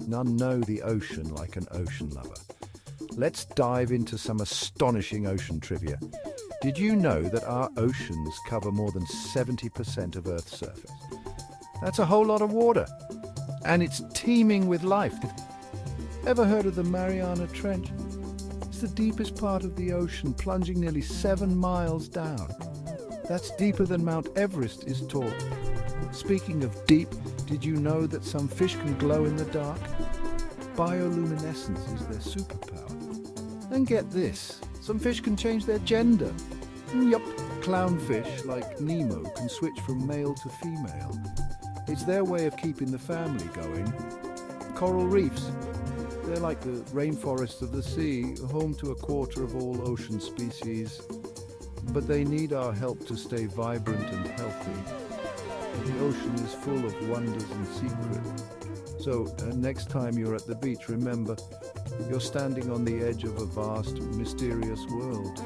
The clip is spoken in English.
None know the ocean like an ocean lover. Let's dive into some astonishing ocean trivia. Did you know that our oceans cover more than 70% of Earth's surface? That's a whole lot of water, and it's teeming with life. Ever heard of the Mariana Trench? It's the deepest part of the ocean, plunging nearly 7 miles down. That's deeper than Mount Everest is tall. Speaking of deep, did you know that some fish can glow in the dark? Bioluminescence is their superpower. And get this, some fish can change their gender. Yup, clownfish like Nemo can switch from male to female. It's their way of keeping the family going. Coral reefs, they're like the rainforests of the sea, home to a quarter of all ocean species. But they need our help to stay vibrant and healthy. The ocean is full of wonders and secrets. So next time you're at the beach, remember, you're standing on the edge of a vast, mysterious world.